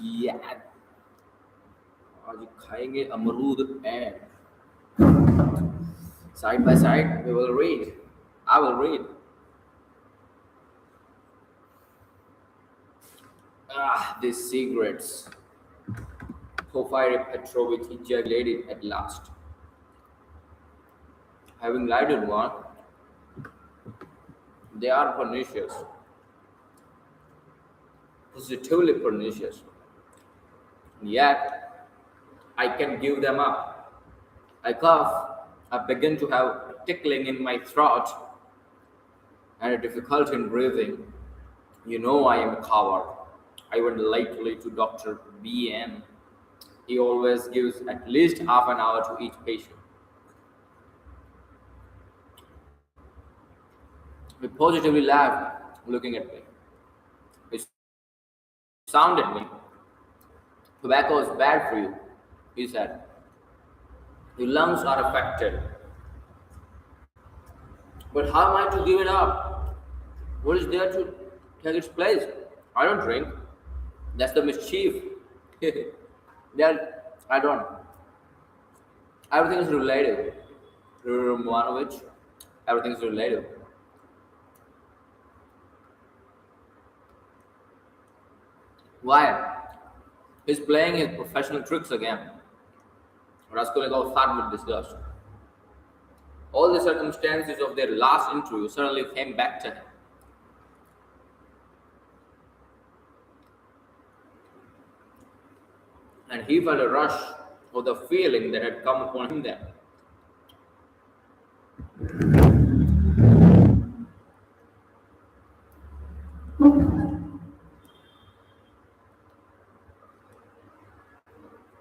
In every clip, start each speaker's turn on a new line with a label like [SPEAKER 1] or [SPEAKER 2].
[SPEAKER 1] Yeah, आज खाएंगे अमरूद and side by side we will read. I will read. These cigarettes. Porfiry Petrovich ejaculated at last. Having lighted one, they are pernicious, positively pernicious. Yet, I can give them up. I cough. I begin to have a tickling in my throat and a difficulty in breathing. You know I am a coward. I went lately to Dr. B.M. He always gives at least half an hour to each patient. He positively laughed, looking at me. He sounded me. Tobacco is bad for you, he said. Your lungs are affected. But how am I to give it up? What is there to take its place? I don't drink. That's the mischief. That I don't. Everything is relative. Romanovich, everything is relative. Why? He's playing his professional tricks again. Raskolnikov thought with disgust. All the circumstances of their last interview suddenly came back to him, and he felt a rush of the feeling that had come upon him then.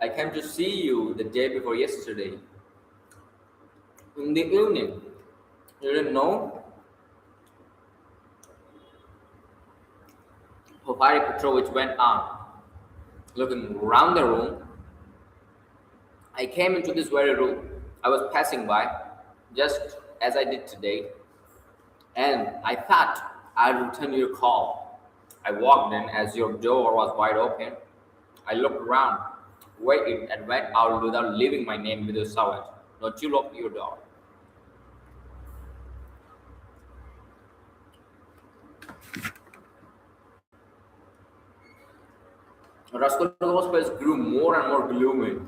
[SPEAKER 1] I came to see you the day before yesterday, in the evening. You didn't know? Porfiry Petrovich went on, looking round the room. I came into this very room. I was passing by, just as I did today, and I thought I'd return your call. I walked in as your door was wide open. I looked around, waited, and went out without leaving my name with a servant. Don't you lock your door. Raskolnikov's face grew more and more gloomy.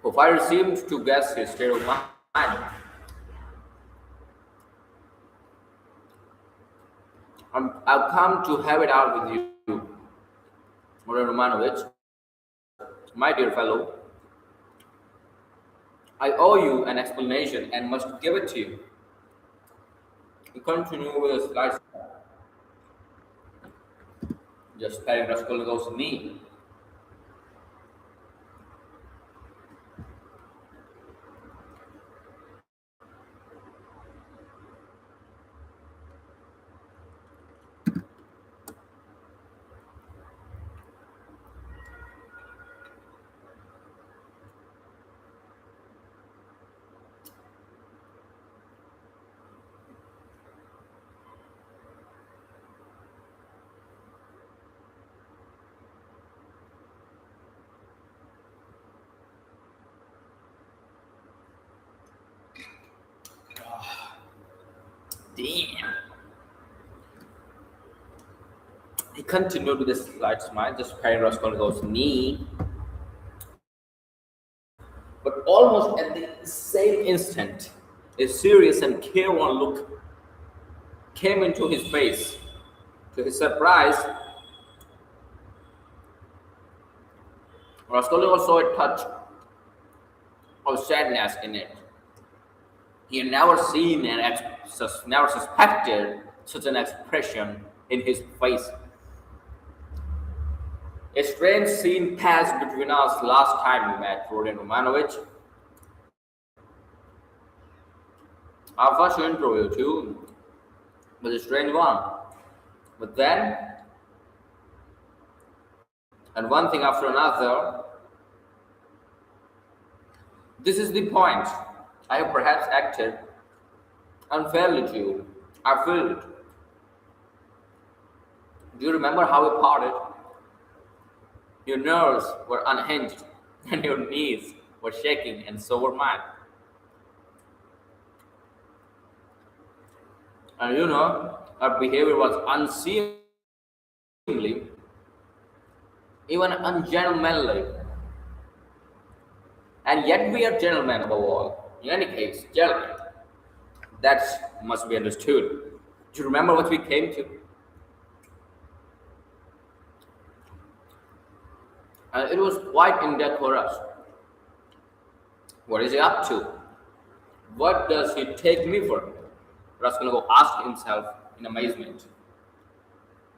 [SPEAKER 1] Porfiry seemed to guess his state of mind. I've come to have it out with you, Romanovich, my dear fellow. I owe you an explanation and must give it to you. He continued with a slight just patting Raskolnikov's knee. Damn. He continued with a slight smile, just patting Raskolnikov's knee. But almost at the same instant, a serious and careworn look came into his face. To his surprise, Raskolnikov saw a touch of sadness in it. He had never seen and never suspected such an expression in his face. A strange scene passed between us last time we met, Rodion Romanovich. Our first interview, too, was a strange one. But then, and one thing after another, this is the point. I have perhaps acted unfairly to you. I feel it. Do you remember how we parted? Your nerves were unhinged, and your knees were shaking, and so were mine. And our behavior was unseemly, even ungentlemanly, and yet we are gentlemen above all. In any case, gentlemen, that must be understood. Do you remember what we came to? It was quite indecorous. What is he up to? What does he take me for? Raskolnikov asked himself in amazement.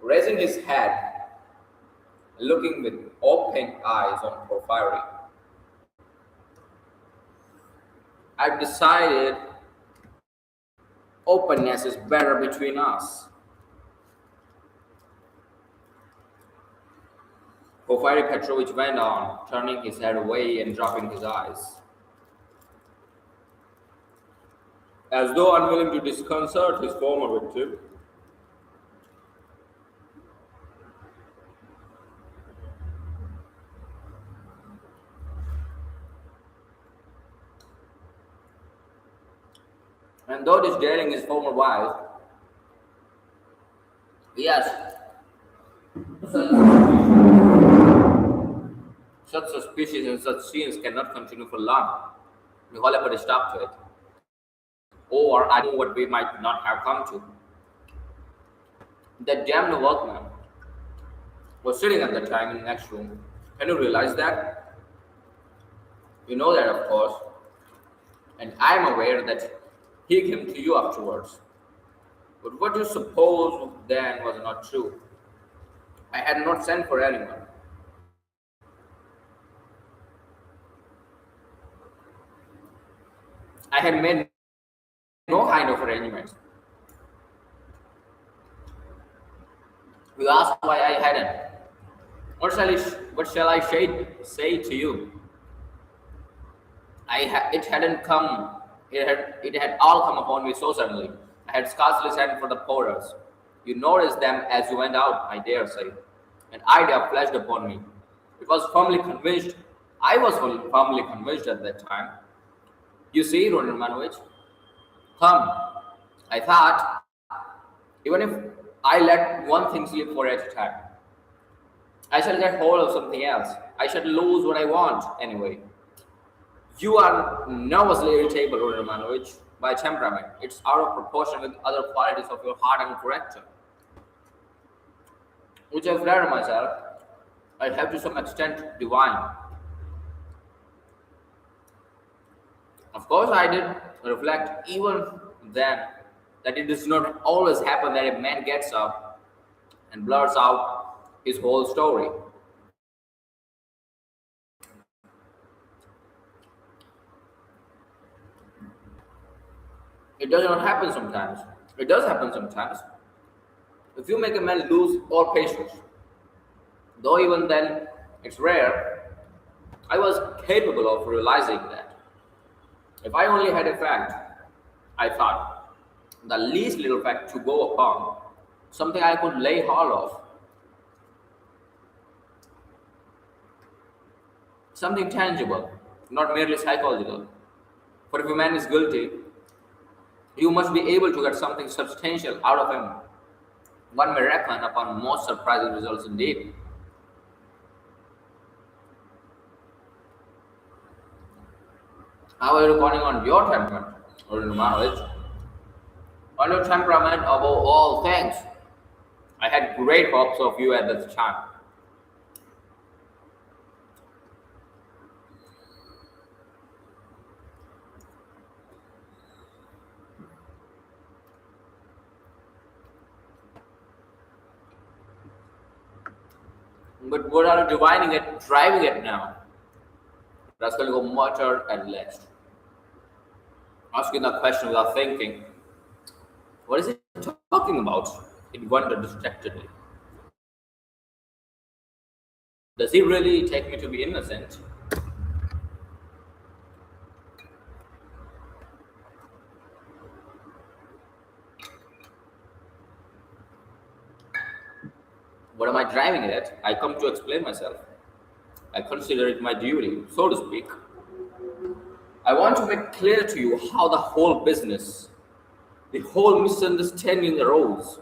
[SPEAKER 1] Raising his head, looking with open eyes on Porfiry, I've decided openness is better between us. Porfiry Petrovich went on, turning his head away and dropping his eyes, as though unwilling to disconcert his former victim. And though disdaining his former wife, yes, such suspicions and such scenes cannot continue for long. Nikolai put a stop to it. Or I know what we might not have come to. That damned workman was sitting at the time in the next room. Can you realize that? You know that, of course. And I am aware that he came to you afterwards. But what you suppose then was not true. I had not sent for anyone. I had made no kind of arrangements. You ask why I hadn't. What shall I say to you? It hadn't come. It had all come upon me so suddenly. I had scarcely sent for the porters. You noticed them as you went out, I dare say. An idea flashed upon me. It was firmly convinced. I was firmly convinced at that time. You see, Roman Romanovich, come. I thought, even if I let one thing slip for a time, I shall get hold of something else. I shall lose what I want anyway. You are nervously irritable, Roman Romanovich, by temperament. It's out of proportion with other qualities of your heart and character, which I flatter myself I have to some extent divine. Of course, I did reflect even then that it does not always happen that a man gets up and blurts out his whole story. It does not happen sometimes. It does happen sometimes. If you make a man lose all patience, though even then it's rare, I was capable of realizing that. If I only had a fact, I thought, the least little fact to go upon, something I could lay hold of, something tangible, not merely psychological. For if a man is guilty, you must be able to get something substantial out of him. One may reckon upon most surprising results indeed. How are you recording on your temperament, or knowledge? On your temperament above all things. I had great hopes of you at that time. But what are you divining it, driving it now? Raskolnikov muttered at last, asking the question without thinking. What is he talking about? It wondered distractedly. Does he really take me to be innocent? What am I driving it at? I come to explain myself. I consider it my duty, so to speak. I want to make clear to you how the whole business, the whole misunderstanding arose.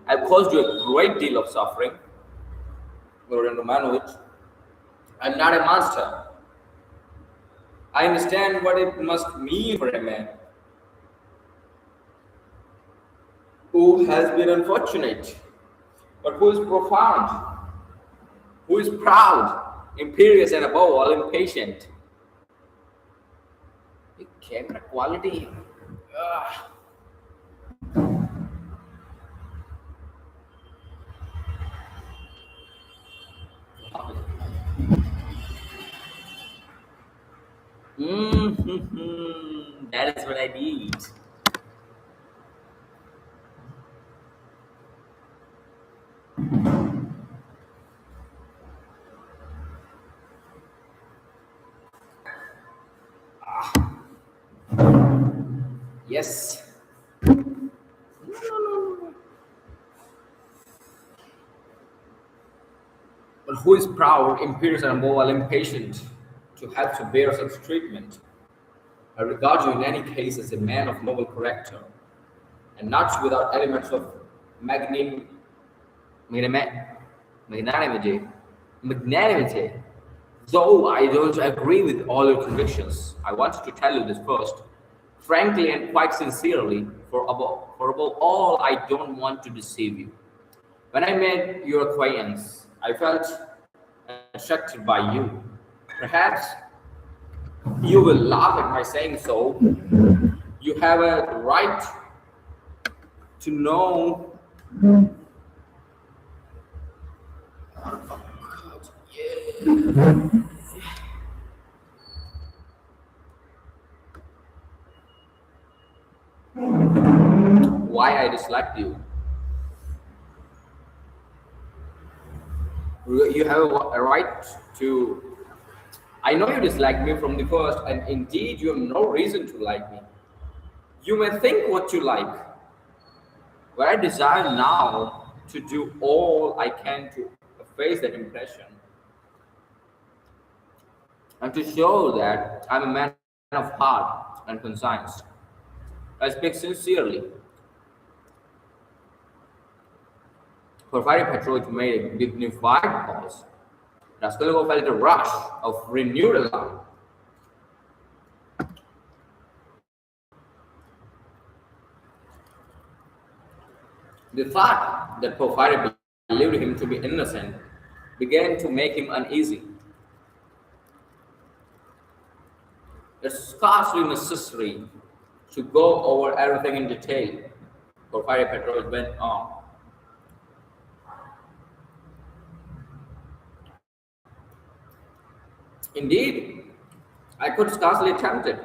[SPEAKER 1] I've caused you a great deal of suffering, Goran Romanovich. I'm not a monster. I understand what it must mean for a man who has been unfortunate, but who is profound, who is proud, imperious, and above all impatient. The camera quality. Ah. That is what I need. Yes. But who is proud, imperious, and above all impatient to have to bear such treatment? I regard you in any case as a man of noble character, and not without elements of magnim, magnanimity. Magnanimity. Magnanimity. Though I don't agree with all your convictions, I wanted to tell you this first, frankly and quite sincerely, for above all, I don't want to deceive you. When I made your acquaintance, I felt attracted by you. Perhaps you will laugh at my saying so. You have a right to know. Why I disliked you. You have a right to. I know you dislike me from the first, and indeed you have no reason to like me. You may think what you like, but I desire now to do all I can to efface that impression and to show that I'm a man of heart and conscience. I speak sincerely. Porfiry Petrovich made a dignified pause. Raskolnikov felt a rush of renewed alarm. The thought that Porfiry believed him to be innocent began to make him uneasy. It's scarcely necessary to go over everything in detail, Porfiry Petrovich went on. Indeed, I could scarcely attempt it.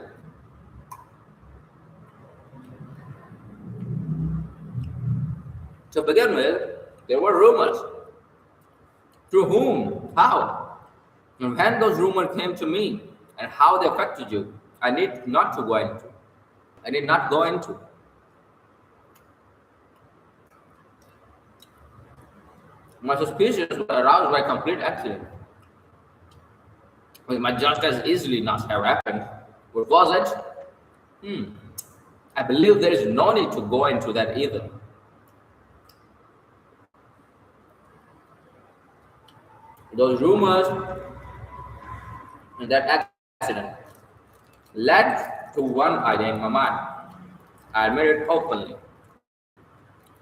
[SPEAKER 1] To begin with, there were rumors. To whom? How? And when those rumors came to me and how they affected you, I need not to go into. I did not go into. My suspicions were aroused by complete accident. It might just as easily not have happened. What was it? I believe there is no need to go into that either. Those rumors and that accident led to one idea in my mind. I admit it openly.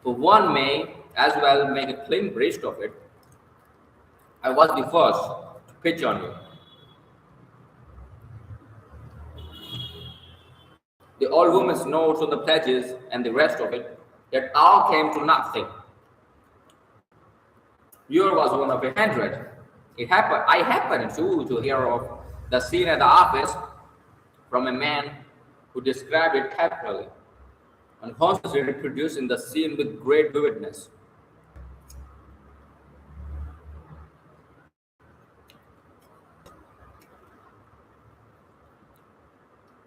[SPEAKER 1] For one may as well make a clean breast of it. I was the first to pitch on you. The old woman's notes on the pledges and the rest of it, that all came to nothing. Yours was one of 100. I happened to hear of the scene at the office from a man who described it capitally and constantly reproducing the scene with great vividness.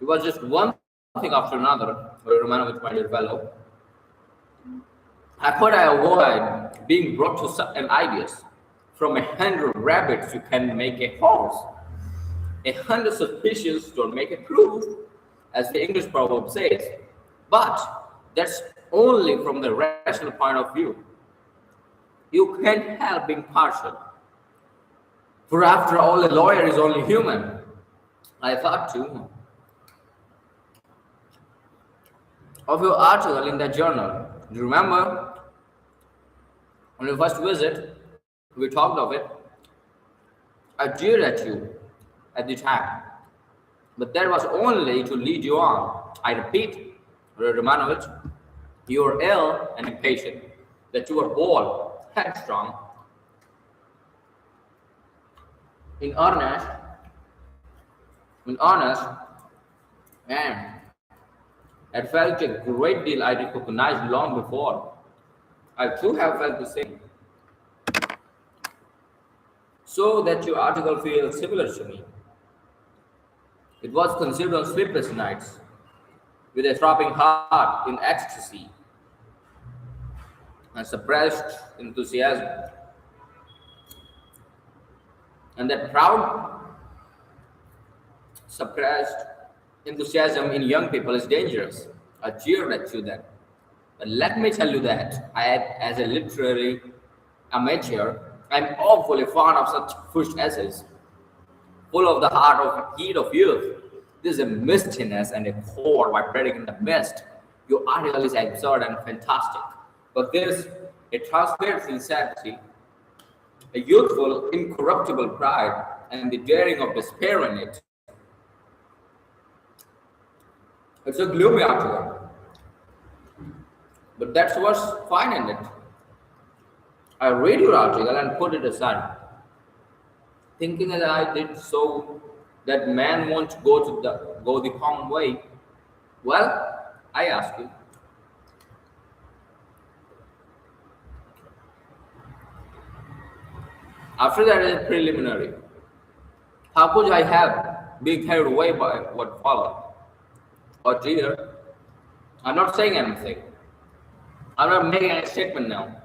[SPEAKER 1] It was just one thing after another, Romanovich, my dear fellow. I thought I avoid being brought to certain ideas, From 100 rabbits, you can make a horse. 100 suspicions don't make a proof, as the English proverb says. But that's only from the rational point of view. You can't help being partial. For after all, a lawyer is only human. I thought too of your article in that journal. Do you remember on your first visit, we talked of it? I jeered at you at the time, but that was only to lead you on. I repeat, Romanovich, you are ill and impatient, that you are bold, headstrong, in earnest, in earnest, and had felt a great deal I recognized long before. I too have felt the same. So that your article feels similar to me. It was conceived on sleepless nights, with a throbbing heart in ecstasy and suppressed enthusiasm. And that proud, suppressed enthusiasm in young people is dangerous. I jeered at you then. But let me tell you that as a literary amateur, I'm awfully fond of such pushed essays, full of the heat of youth. There's a mistiness and a core vibrating in the mist. Your article is absurd and fantastic, but there's a transparent sincerity, a youthful, incorruptible pride, and the daring of despair in it. It's a gloomy article, but that's what's fine in it. I read your article and put it aside, thinking that I did so that man won't go the common way. Well, I ask you, after that is a preliminary. How could I have been carried away by what followed? Oh dear, I'm not saying anything. I'm not making any statement now.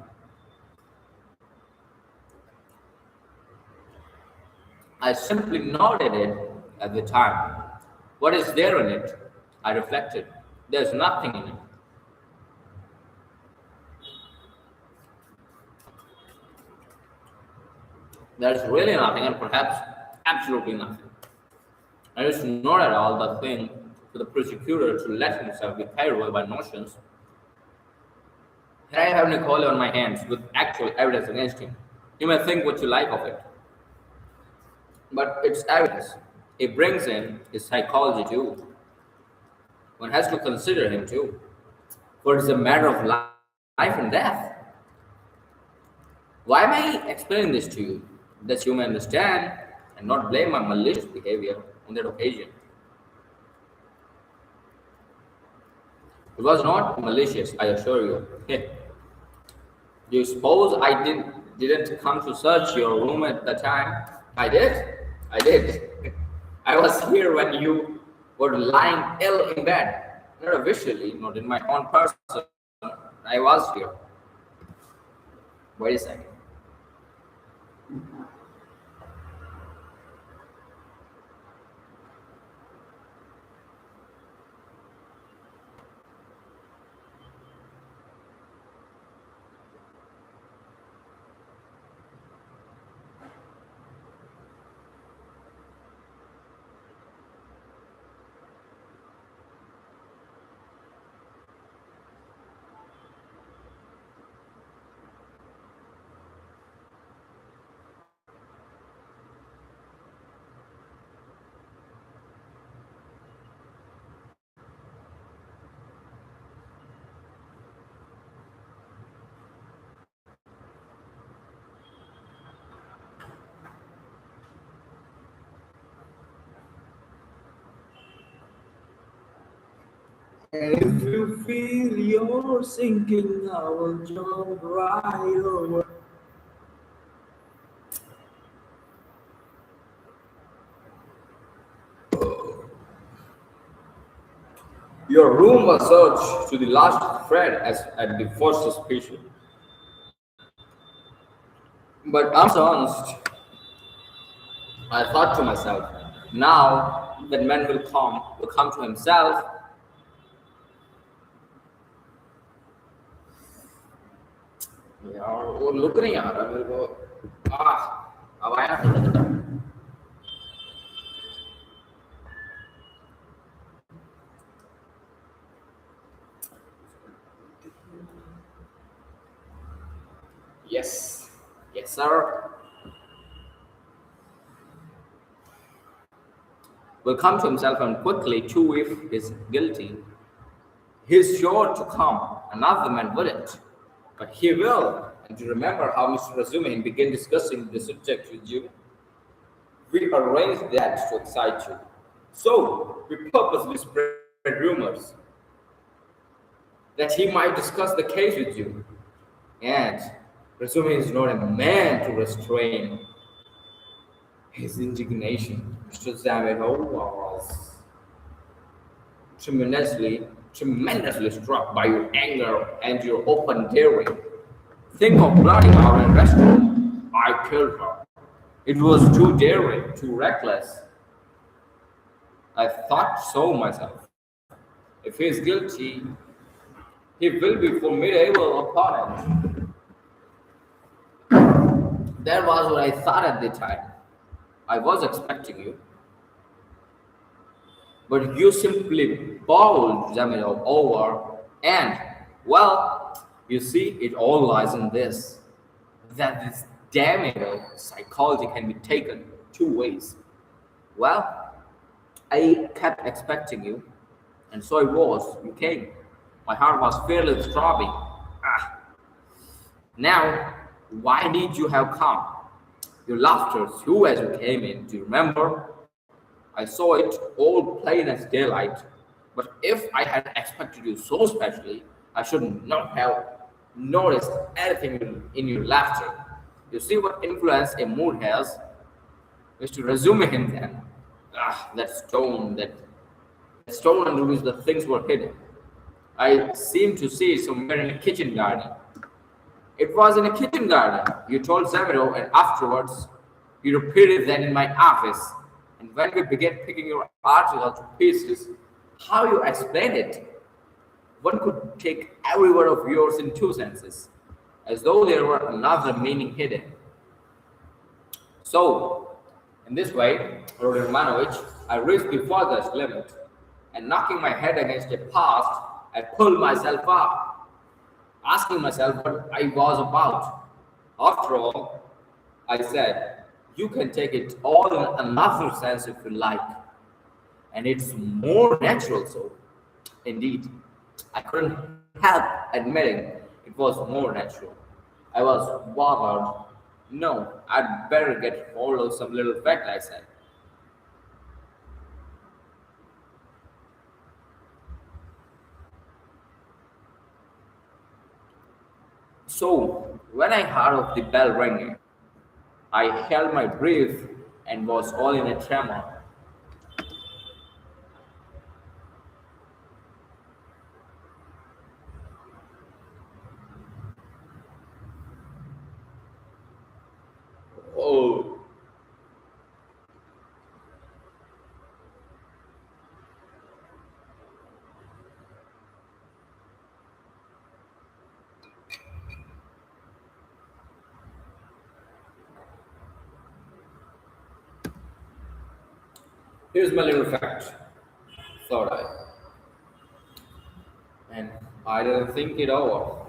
[SPEAKER 1] I simply noted it at the time. What is there in it? I reflected. There's nothing in it. There's really nothing, and perhaps absolutely nothing. And it's not at all the thing for the prosecutor to let himself be carried away by notions. Here I have Nicole on my hands with actual evidence against him. You may think what you like of it, but it's evidence. It brings in his psychology too. One has to consider him too, for it's a matter of life and death. Why am I explaining this to you? That you may understand and not blame my malicious behavior on that occasion. It was not malicious, I assure you. Do you suppose I didn't come to search your room at the time? I did. I did. I was here when you were lying ill in bed. Not officially, not in my own person. I was here. Wait a second. And if you feel you're sinking, I will jump right over. Your room was searched to the last thread as at the first suspicion. But honest, I thought to myself, now that man will come to himself. यार वो look नहीं आ रहा मेरे को अब आया yes yes sir will come to himself and quickly chew if he's guilty. He's sure to come, another man wouldn't. But he will. And you remember how Mr. Razumihin began discussing the subject with you? We arranged that to excite you. So, we purposely spread rumors that he might discuss the case with you. And Razumihin is not a man to restrain his indignation. Mr. Zamino was tremendously struck by your anger and your open daring. Think of blurting out in a restaurant, I killed her. It was too daring, too reckless. I thought so myself. If he is guilty, he will be formidable opponent. That was what I thought at the time. I was expecting you. But you simply bowled Zamino over, and, well, you see, it all lies in this that this damnable psychology can be taken two ways. Well, I kept expecting you, and so it was. You came. My heart was fairly throbbing. Now, why did you have come? Your laughter through as you came in. Do you remember? I saw it all plain as daylight. But if I had expected you so specially, I should not have noticed anything in your laughter. You see what influence a mood has? Mr. Razumihin then. That stone under which the things were hidden. I seem to see it somewhere in a kitchen garden. It was in a kitchen garden, you told Zamiro, and afterwards you repeated that in my office. And when we began picking your article to pieces, how you explained it, one could take every word of yours in two senses, as though there were another meaning hidden. So, in this way, Lord Romanovich, I reached the farthest limit, and knocking my head against a post, I pulled myself up, asking myself what I was about. After all, I said, you can take it all in another sense if you like. And it's more natural so. Indeed, I couldn't help admitting it was more natural. I was bothered. No, I'd better get hold of some little fact, I said. So, when I heard of the bell ringing, I held my breath and was all in a tremor. Oh, here's my little fact, thought I. And I didn't think it over.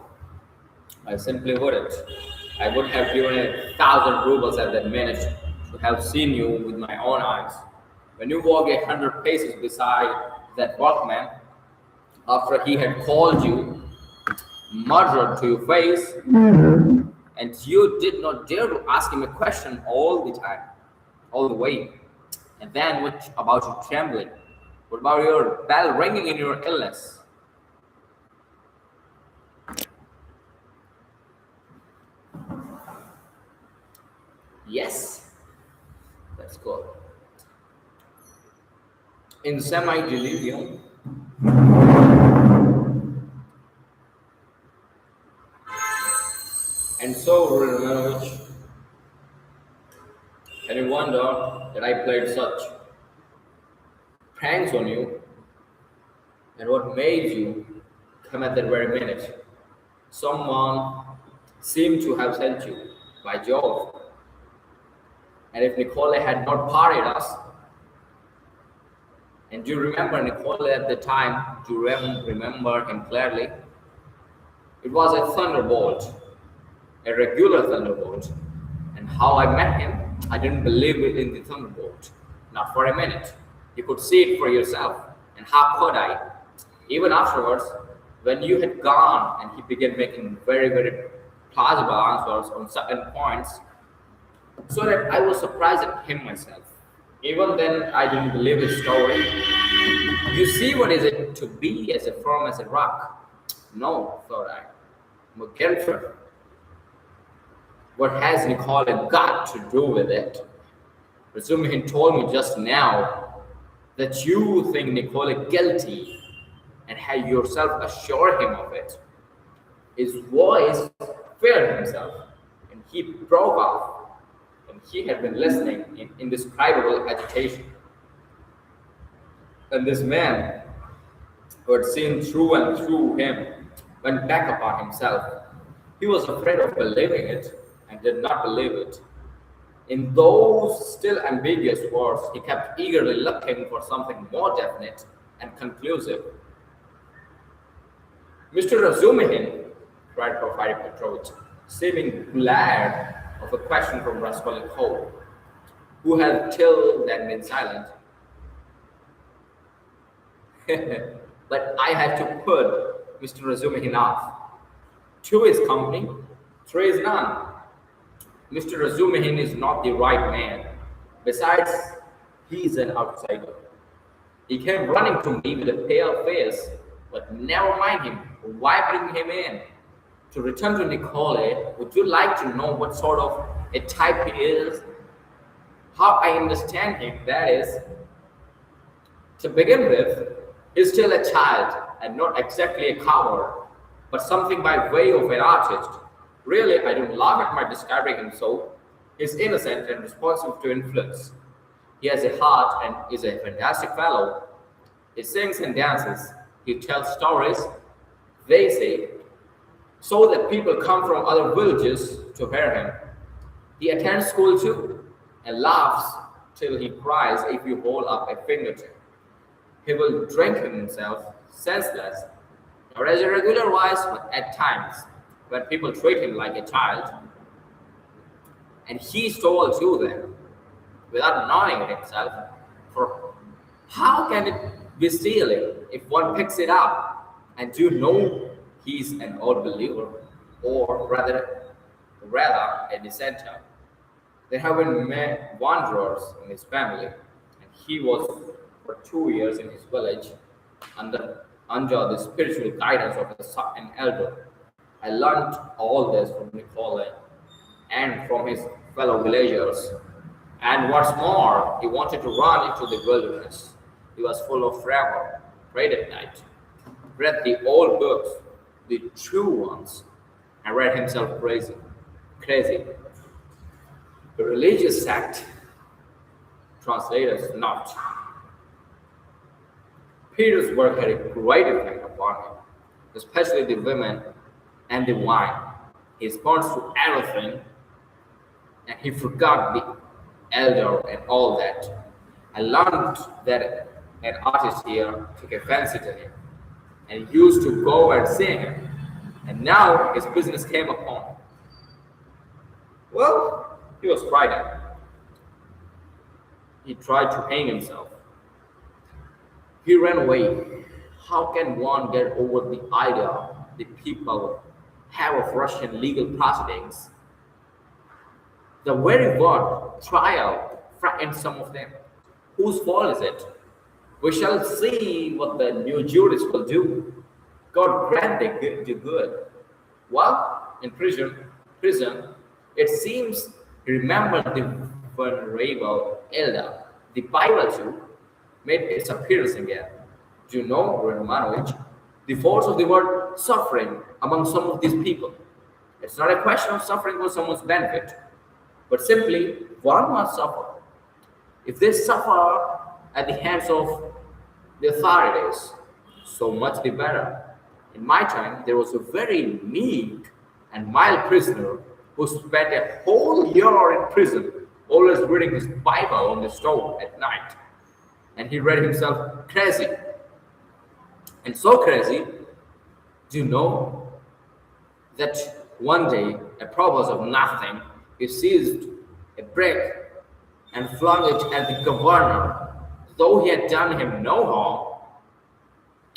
[SPEAKER 1] I simply wouldn't. I would have given 1,000 rubles at that minute to have seen you with my own eyes. When you walked 100 paces beside that workman, after he had called you murdered to your face, and you did not dare to ask him a question all the time, all the way. And then what about your trembling? What about your bell ringing in your illness? Yes, that's good. In semi-delirium, and so, Romanovich, wonder that I played such pranks on you and what made you come at that very minute. Someone seemed to have sent you, by Jove. And if Nicole had not parted us, and do you remember Nicole at the time? Do you remember him clearly? It was a thunderbolt, a regular thunderbolt. And how I met him, I didn't believe it in the thunderbolt, not for a minute. You could see it for yourself. And how could I? Even afterwards, when you had gone and he began making very, very plausible answers on certain points, so that I was surprised at him myself. Even then, I didn't believe his story. You see what is it to be as firm as a rock? No, thought I. McGilford. What has Nicole got to do with it? Presuming he told me just now that you think Nicole guilty and had yourself assured him of it. His voice failed himself and he broke off. And he had been listening in indescribable agitation. And this man, who had seen through and through him, went back upon himself. He was afraid of believing it and did not believe it. In those still ambiguous words, he kept eagerly looking for something more definite and conclusive. Mr. Razumihin, cried Porfiry Petrovich, seeming glad of a question from Raskolnikov, who had till then been silent. But I had to put Mr. Razumihin off. Two is company, three is none. Mr. Razumihin is not the right man. Besides, he is an outsider. He came running to me with a pale face, but never mind him. Why bring him in? To return to Nicole, would you like to know what sort of a type he is? How I understand him, that is, to begin with, he's still a child and not exactly a coward, but something by way of an artist. Really, I don't laugh at my describing him so. He's innocent and responsive to influence. He has a heart and is a fantastic fellow. He sings and dances. He tells stories, they say, so that people come from other villages to hear him. He attends school too and laughs till he cries if you hold up a finger to him. He will drink himself senseless, not as a regular wise, but at times when people treat him like a child. And he stole to them without knowing it himself. For how can it be stealing if one picks it up? And you know he's an old believer, or rather a dissenter. There have been many wanderers in his family, and he was for 2 years in his village under the spiritual guidance of an elder. I learned all this from Nicole and from his fellow villagers. And what's more, he wanted to run into the wilderness. He was full of fervor, prayed at night, read the old books, the true ones, and read himself crazy. The religious sect, translators not. Petersburg had a great effect upon him, especially the women and the wine. He responds to everything, and he forgot the elder and all that. I learned that an artist here took a fancy to him and used to go and see him, and now his business came upon. Well, he was frightened. He tried to hang himself. He ran away. How can one get over the idea the people have of Russian legal proceedings? The very word trial frightened some of them. Whose fault is it? We shall see what the new jurists will do. God grant they do good. Well, in prison, it seems he remembered the venerable elder. The Bible too made its appearance again. Do you know, Romanovich, the force of the word suffering among some of these people? It's not a question of suffering for someone's benefit, but simply one must suffer. If they suffer at the hands of the authorities, so much the better. In my time, there was a very meek and mild prisoner who spent a whole year in prison, always reading his Bible on the stove at night. And he read himself crazy. And so crazy, do you know that one day, a purpose of nothing, he seized a brick and flung it at the governor, though he had done him no harm,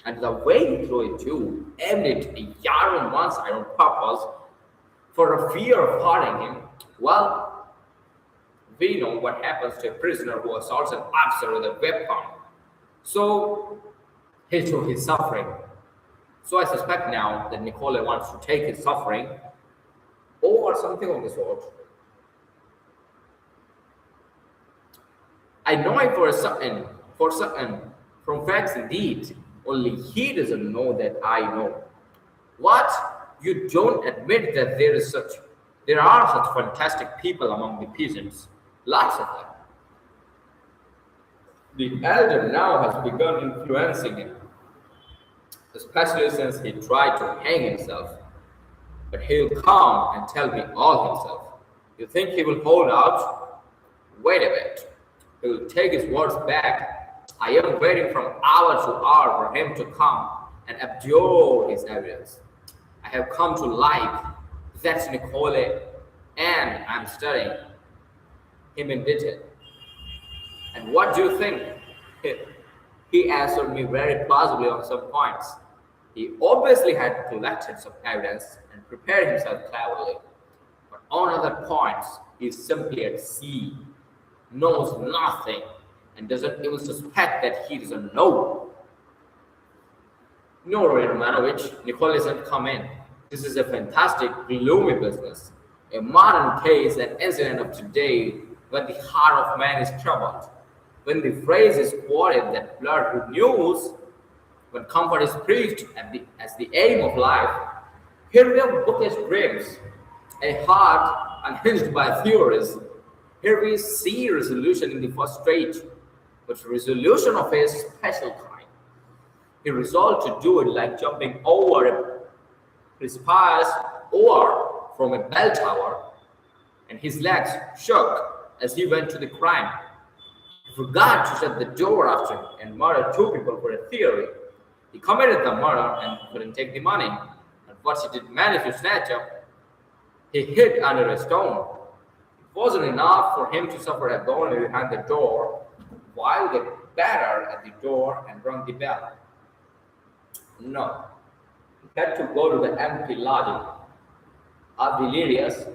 [SPEAKER 1] and the way he threw it too, aimed it a yard on one side on purpose for a fear of hurting him. Well, we know what happens to a prisoner who assaults an officer with a weapon. So he took his suffering. So I suspect now that Nicole wants to take his suffering or something of the sort. I know it for certain, from facts indeed. Only he doesn't know that I know. What? You don't admit that there are such fantastic people among the peasants. Lots of them. The elder now has begun influencing him, especially since he tried to hang himself. But he'll come and tell me all himself. You think he will hold out? Wait a bit. He'll take his words back. I am waiting from hour to hour for him to come and abjure his evidence. I have come to like that's Nicole, and I'm studying him in detail. And what do you think? He answered me very plausibly on some points. He obviously had collected some evidence and prepared himself cleverly. But on other points, he is simply at sea, knows nothing, and doesn't even suspect that he doesn't know. No, Romanovich, Nicole isn't come in. This is a fantastic, gloomy business. A modern case, an incident of today when the heart of man is troubled. When the phrase is quoted that blood renews, when comfort is preached as the aim of life, here we have bookish dreams, a heart unhinged by theories. Here we see resolution in the first stage, but resolution of a special kind. He resolved to do it like jumping over a precipice or from a bell tower, and his legs shook as he went to the crime. He forgot to shut the door after him and murdered two people for a theory. He committed the murder and couldn't take the money. And what he did manage to snatch up, he hid under a stone. It wasn't enough for him to suffer agony behind the door while they battered at the door and rung the bell. No, he had to go to the empty lodging of delirious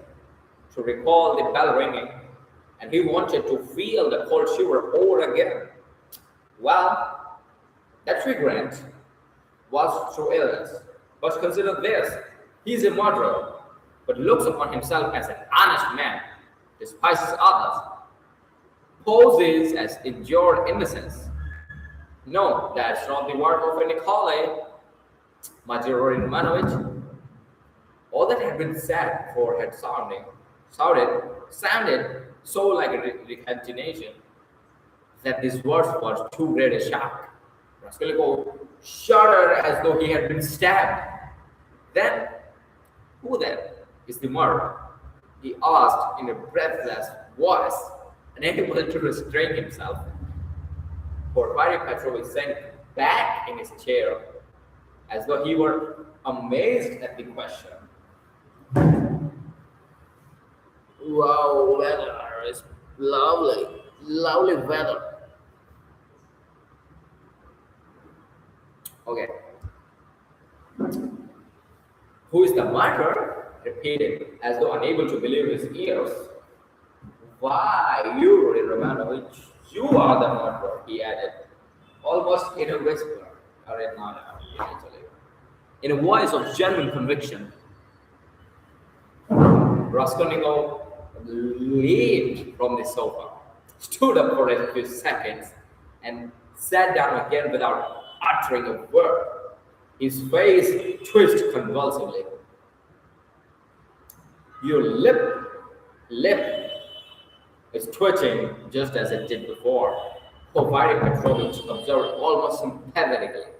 [SPEAKER 1] to recall the bell ringing, and he wanted to feel the cold shiver over again. Well, that regret was through illness. But consider this, he is a murderer, but looks upon himself as an honest man, despises others, poses as endured innocence. No, that's not the work of a Nikolai, my dear Romanovich. All that had been said before had sounded so like a recantation that these words were too great a shock. Raskolnikov shuddered as though he had been stabbed. Then, who then is the murderer? He asked in a breathless voice, unable to restrain himself. Porfiry Petrovich sank back in his chair as though he were amazed at the question. Wow, weather is lovely, lovely weather. Okay. Who is the murderer? Repeated, as though unable to believe his ears. Why, you, Romanovich, you are the murderer, he added, almost in a whisper, or not actually, in a voice of genuine conviction. Raskolnikov leaped from the sofa, stood up for a few seconds, and sat down again without uttering a word. His face twitched convulsively. Your lip, It's twitching just as it did before. Porfiry Petrovich observed almost sympathetically.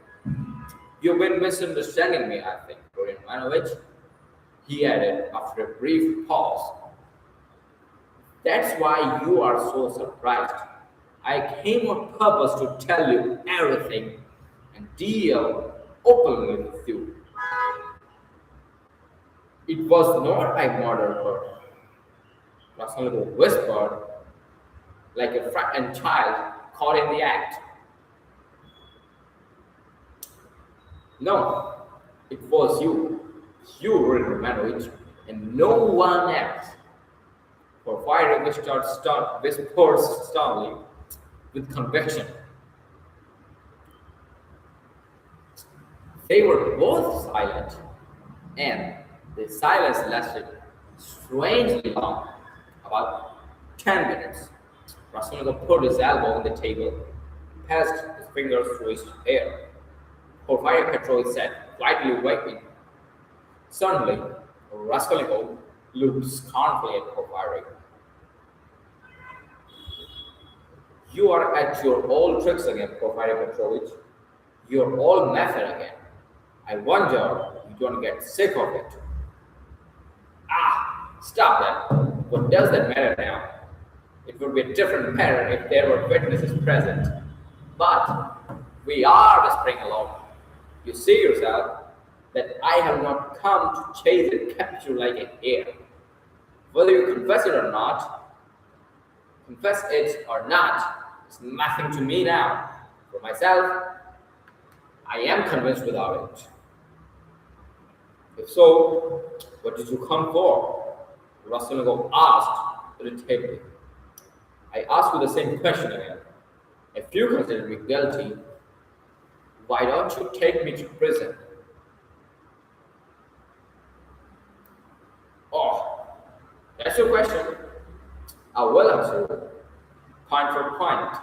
[SPEAKER 1] You've been misunderstanding me, I think, Dorian Ivanovich, he added after a brief pause. That's why you are so surprised. I came on purpose to tell you everything and deal openly with you. It was not I murdered her, Raskolnikov whispered, like a frightened child caught in the act. No, it was you, Romanovich, and no one else. Porfiry whispered sternly with conviction. They were both silent, and the silence lasted strangely long, about 10 minutes. Raskolnikov put his elbow on the table, passed his fingers through his hair. Porfiry Petrovich sat quietly waiting. Suddenly, Raskolnikov looked scornfully at Porfiry. You are at your old tricks again, Porfiry Petrovich. Your old method again. I wonder you don't get sick of it. Ah, stop that. What does that matter now? It would be a different matter if there were witnesses present. But we are whispering alone. You see yourself that I have not come to chase and capture like a hare. Whether you confess it or not, is nothing to me now. For myself, I am convinced without it. If so, what did you come for? Raskolnikov asked irritably. I ask you the same question again. If you consider me guilty, why don't you take me to prison? Oh, that's your question. I will answer it, point for point.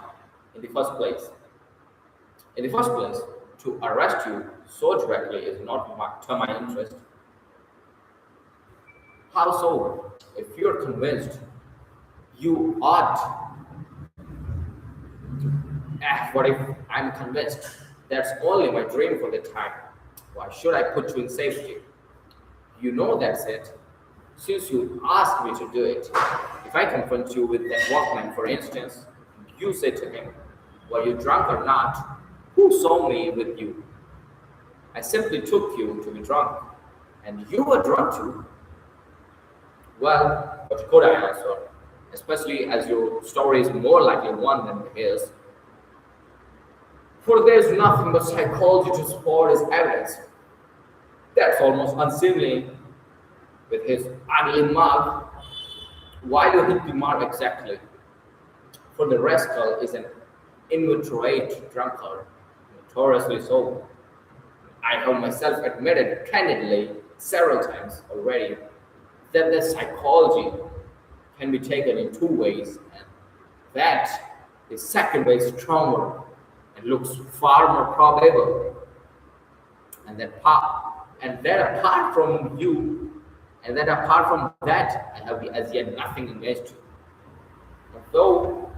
[SPEAKER 1] In the first place, to arrest you so directly is not to my interest. How so? If you are convinced, you ought. What if I'm convinced? That's only my dream for the time. Why should I put you in safety? You know that's it. Since you asked me to do it, if I confront you with that workman, for instance, you say to him, were you drunk or not? Who saw me with you? I simply took you to be drunk. And you were drunk too. Well, what could I answer? Especially as your story is more likely one than his. For there is nothing but psychology to support his evidence. That's almost unseemly with his ugly mug. Why do hit the mark exactly? For the rascal is an inveterate drunkard, notoriously so. I have myself admitted candidly several times already that the psychology can be taken in two ways, and that the second way is stronger and looks far more probable. And that apart from you, and that apart from that, I have as yet nothing against you. Though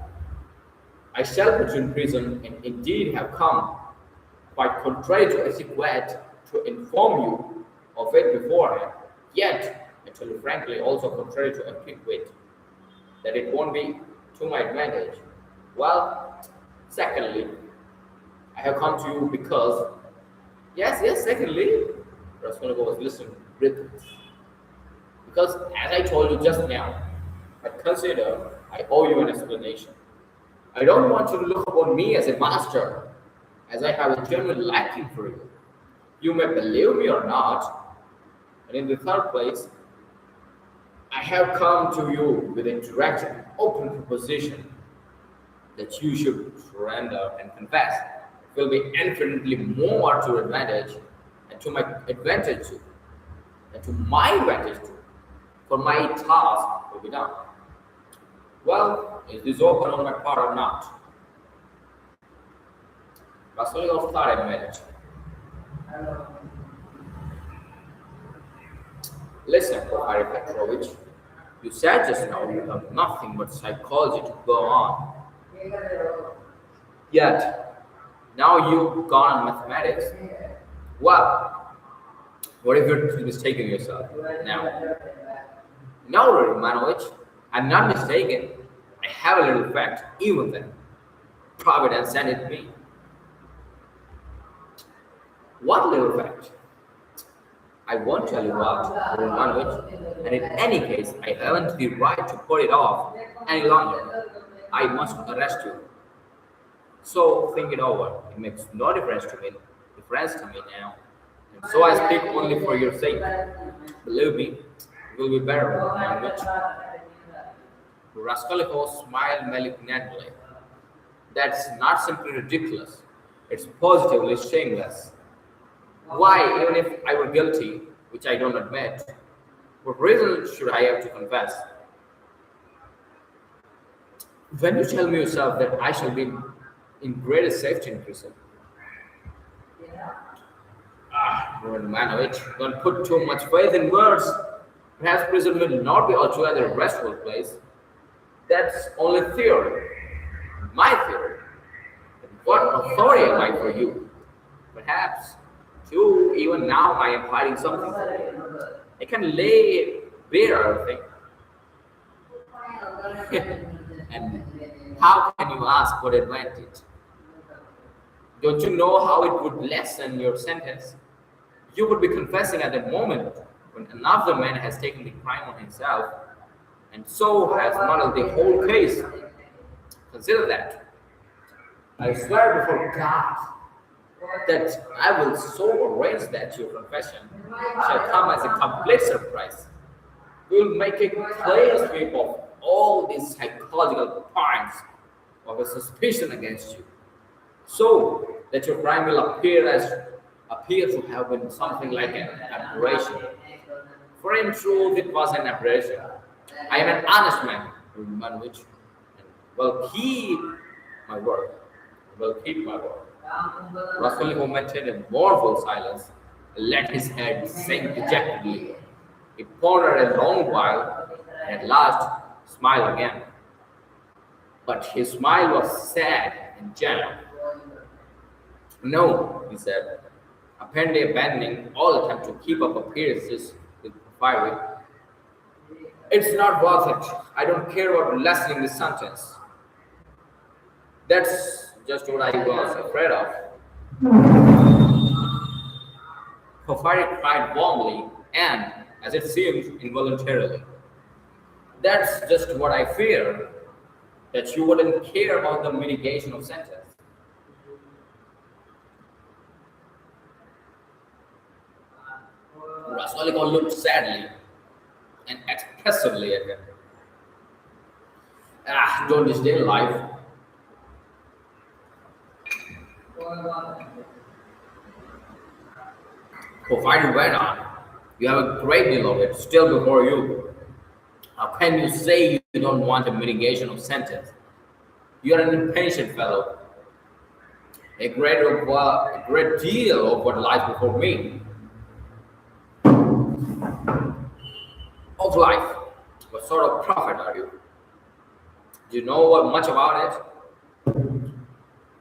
[SPEAKER 1] I shall put you in prison, and indeed have come, quite contrary to etiquette, to inform you of it beforehand, yet, I tell you frankly, also contrary to etiquette, that it won't be to my advantage. Well, secondly, I have come to you because, yes, secondly, Raskolnikov was listening breathless. Because, as I told you just now, I consider I owe you an explanation. I don't want you to look upon me as a master, as I have a genuine liking for you. You may believe me or not, and in the third place, I have come to you with a direct and open proposition that you should surrender and confess. It will be infinitely more to your advantage and to my advantage too, and to my advantage too, for my task will be done. Well, is this open on my part or not? Raskolnikov thought a minute. Listen, Porfiry Petrovich, You said just now you have nothing but psychology to go on. Yet, now you've gone on mathematics. Well, what if you're mistaking yourself? Now, no, Romanovich, I'm not mistaken. I have a little fact, even then. Providence sent it me. What little fact? I won't tell you what, Romanovich, and in any case, I haven't the right to put it off any longer. I must arrest you. So think it over. It makes no difference to me now. And so I speak only for your sake. Believe me, it will be better, Romanovich. Raskolnikov smiled malignantly. That's not simply ridiculous. It's positively shameless. Why, even if I were guilty, which I don't admit, what reason should I have to confess? When you tell me yourself that I shall be in greater safety in prison, Romanovich, don't put too much faith in words. Perhaps prison will not be altogether a restful place. That's only theory, my theory. What authority am I for you? Perhaps, too, even now I am hiding something. I can lay bare everything. And how can you ask what advantage? Don't you know how it would lessen your sentence? You would be confessing at the moment when another man has taken the crime on himself and so has muddled the whole case. Consider that. I swear before God that I will so arrange that your confession shall come as a complete surprise. We will make a clear sweep of all these psychological points of a suspicion against you, so that your crime will appear to have been something like an aberration. For in truth, it was an aberration. I am an honest man, Romanovich, and will keep my word. Will keep my word. Raskolnikov maintained a mournful silence and let his head sink dejectedly. He pondered a long while and at last smiled again. But his smile was sad and genuine. No, he said, apparently abandoning all attempt to keep up appearances with Porfiry. It's not worth it. I don't care about lessening the sentence. That's just what I was afraid of. Porfiry cried warmly and, as it seemed, involuntarily. That's just what I fear, that you wouldn't care about the mitigation of sentence. Raskolnikov looked sadly and expressively at him. Don't disdain life. Porfiry went on. You have a great deal of it still before you. How can you say you don't want a mitigation of sentence? You are an impatient fellow. A great deal of what lies before me. Of life. What sort of prophet are you? Do you know much about it?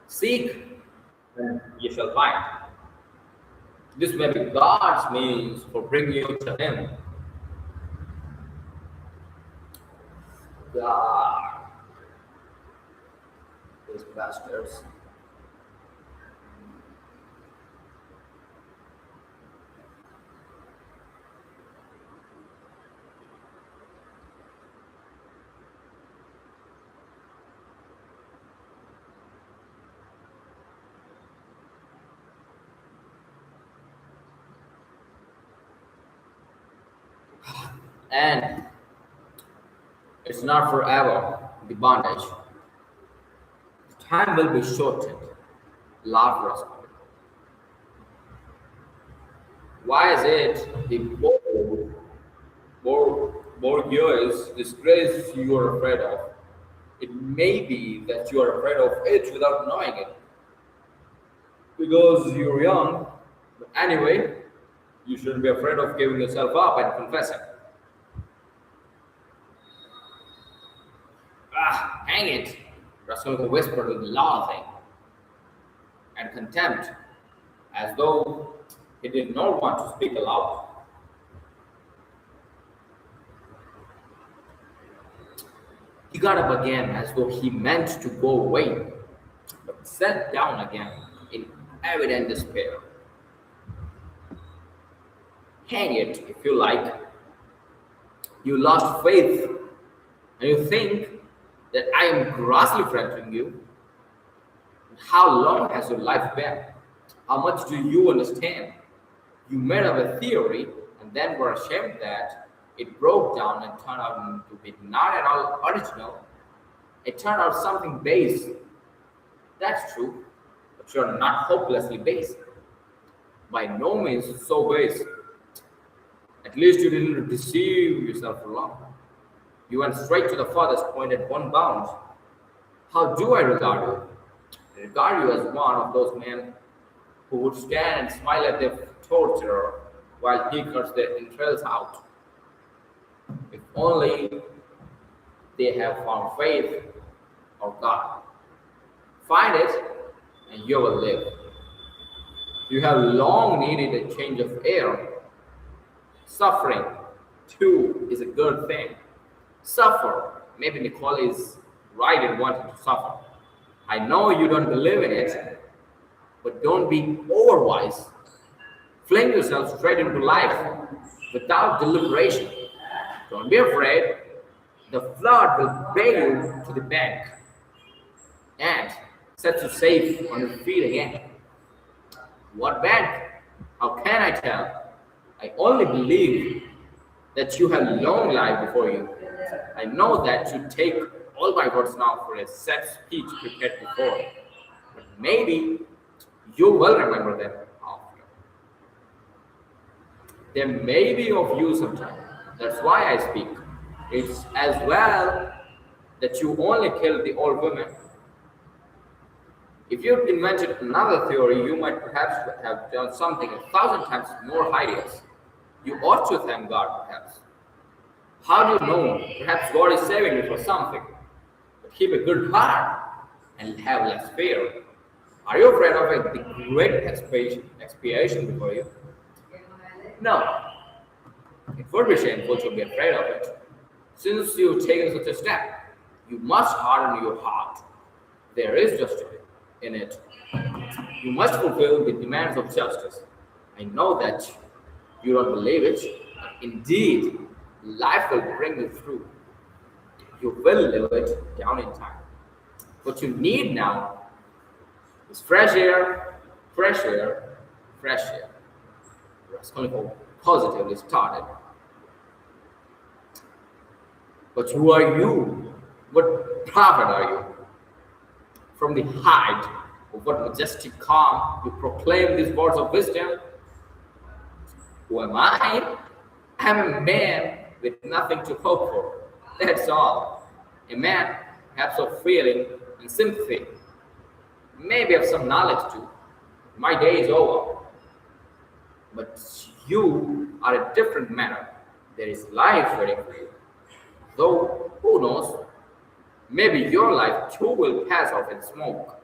[SPEAKER 1] Seek, and you shall find. This may be God's means for bringing you to Him. God, these bastards. And it's not forever, the bondage. Time will be shortened. Laughed Raskolnikov. Why is it the Bourgeois disgrace you are afraid of? It may be that you are afraid of it without knowing it. Because you're young. But anyway, you shouldn't be afraid of giving yourself up and confessing. Ah, hang it! Raskolnikov whispered with loathing and contempt, as though he did not want to speak aloud. He got up again as though he meant to go away, but sat down again in evident despair. Hang it, if you like. You lost faith, and you think that I am grossly frightened you. How long has your life been? How much do you understand? You made up a theory and then were ashamed that it broke down and turned out to be not at all original. It turned out something base. That's true, but you're not hopelessly base. By no means so base. At least you didn't deceive yourself for long. You went straight to the farthest point at one bound. How do I regard you? I regard you as one of those men who would stand and smile at their torturer while he cuts their entrails out. If only they have found faith or God. Find it, and you will live. You have long needed a change of air. Suffering, too, is a good thing. Suffer. Maybe Nicole is right in wanting to suffer. I know you don't believe in it, but don't be overwise. Fling yourself straight into life without deliberation. Don't be afraid. The flood will bear you to the bank and set you safe on your feet again. What bank? How can I tell? I only believe that you have long life before you. I know that you take all my words now for a set speech prepared before, but maybe you will remember them after. They may be of use sometime. That's why I speak. It's as well that you only killed the old women. If you'd invented another theory, you might perhaps have done something 1,000 times more hideous. You ought to thank God, perhaps. How do you know? Perhaps God is saving you for something. But keep a good heart and have less fear. Are you afraid of the great expiation before you? No. It would be shameful to be afraid of it. Since you've taken such a step, you must harden your heart. There is justice in it. You must fulfill the demands of justice. I know that you don't believe it. Indeed, life will bring you through. You will live it down in time. What you need now is fresh air, fresh air, fresh air. Raskolnikov positively started. But who are you? What prophet are you? From the height of what majestic calm you proclaim these words of wisdom? Who am I? I'm a man with nothing to hope for. That's all. A man, perhaps of feeling and sympathy. Maybe of some knowledge too. My day is over. But you are a different man. There is life waiting for you. Though, who knows? Maybe your life too will pass off in smoke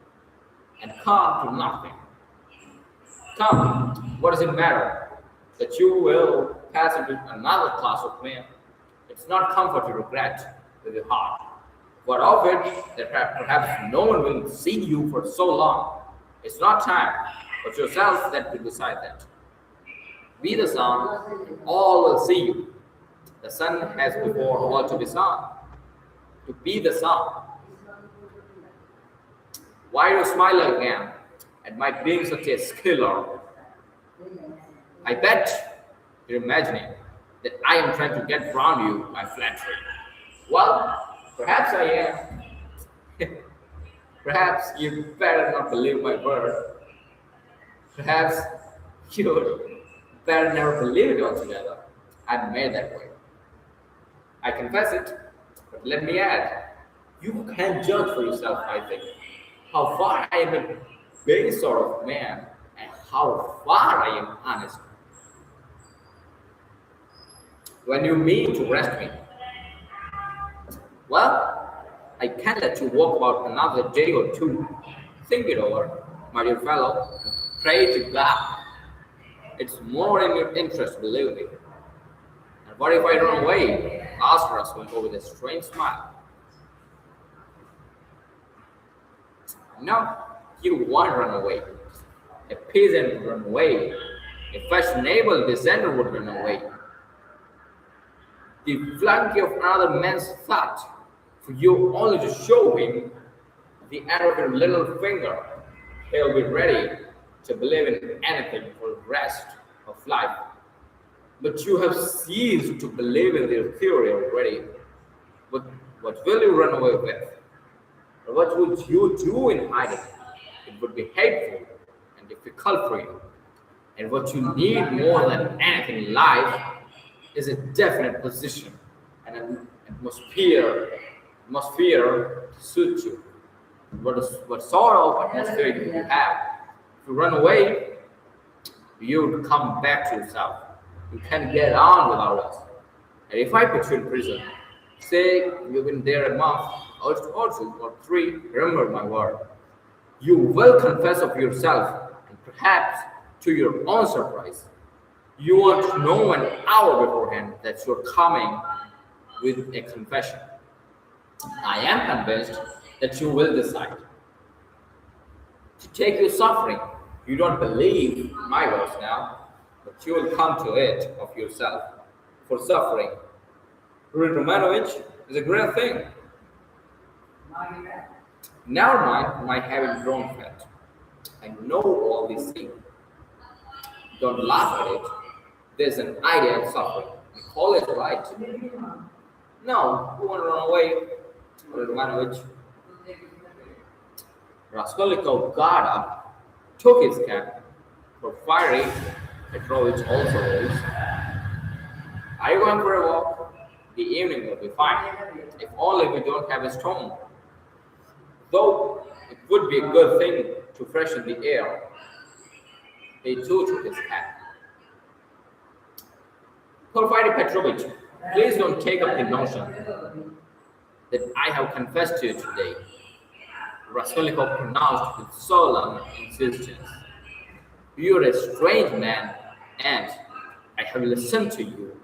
[SPEAKER 1] and come to nothing. Come, what does it matter that you will pass into another class of men? It's not comfort to regret with your heart. What of it that perhaps no one will see you for so long? It's not time, but yourself that will decide that. Be the sun, and all will see you. The sun has before all to be sun. To be the sun. Why do you smile again at my being such a skiller? I bet you're imagining that I am trying to get round you by flattery. Well, perhaps I am. Perhaps you better not believe my word. Perhaps you better never believe it altogether. I'm made that way. I confess it, but let me add, you can judge for yourself, I think, how far I am a base sort of man and how far I am honest. When you mean to arrest me, well, I I can't let you walk about another day or two. Think it over, my dear fellow, and pray to God. It's more in your interest, believe me. And what if I run away? Asked Raskolnikov with a strange smile. No, you won't run away. A peasant would run away. A fashionable dissenter would run away. The flunky of another man's thought, for you only to show him the end of your little finger. He'll be ready to believe in anything for the rest of life. But you have ceased to believe in their theory already. What will you run away with? Or what would you do in hiding? It would be hateful and difficult for you. And what you need more than anything in life is a definite position and an atmosphere to suit you. What sort of atmosphere do you have? If you run away, you would come back to yourself. You can get on without us. And if I put you in prison, say you've been there a month, or two, or three, remember my word. You will confess of yourself, and perhaps to your own surprise, you won't know an hour beforehand that you're coming with a confession. I am convinced that you will decide to take your suffering. You don't believe my words now, but you will come to it of yourself. For suffering, Romanovich is a great thing. Never mind my having grown fat. I know all these things. Don't laugh at it. There's an idea of suffering. Call it right. No, you want to run away, Romanovich. Raskolnikov got up, took his cap. Porfiry Petrovich also rose. Are you going for a walk? The evening will be fine, if only we don't have a storm. Though it would be a good thing to freshen the air. He too took his hat. Porfiry Petrovich, please don't take up the notion that I have confessed to you today, Raskolnikov pronounced with solemn insistence. You are a strange man, and I have listened to you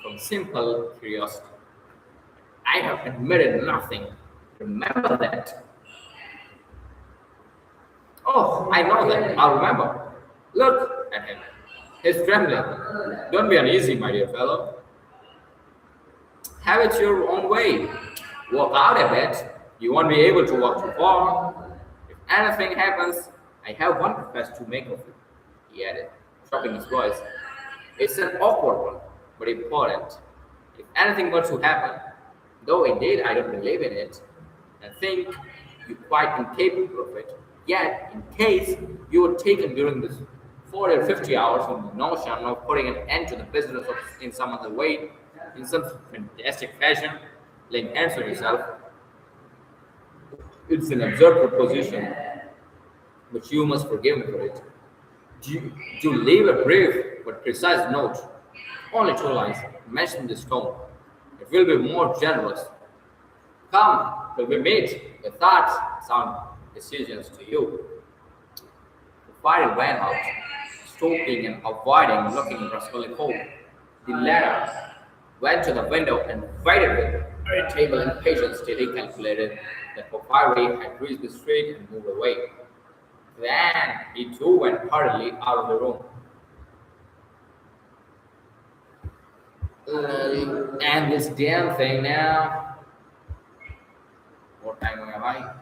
[SPEAKER 1] from simple curiosity. I have admitted nothing. Remember that. Oh, I know that. I'll remember. Look at him. He's trembling. Don't be uneasy, my dear fellow. Have it your own way. Walk out a bit. You won't be able to walk too far. If anything happens, I have one request to make of you, he added, dropping his voice. It's an awkward one, but important. If anything were to happen, though indeed I don't believe in it, I think you're quite incapable of it, yet in case you were taken during this 40 or 50 hours in the notion of putting an end to the business of, in some other way, in some fantastic fashion, laying hands on yourself, it's an absurd proposition, but you must forgive me for it. Do leave a brief but precise note, only 2 lines, mention the stone. It will be more generous. Come, till we meet, the thoughts sound decisions to you. The fire went out, stooping and avoiding looking at Raskolnikov. The latter went to the window and waited with irritable impatience till he calculated that Porfiry had reached the street and moved away. Then he too went hurriedly out of the room. And this damn thing now. What time have I?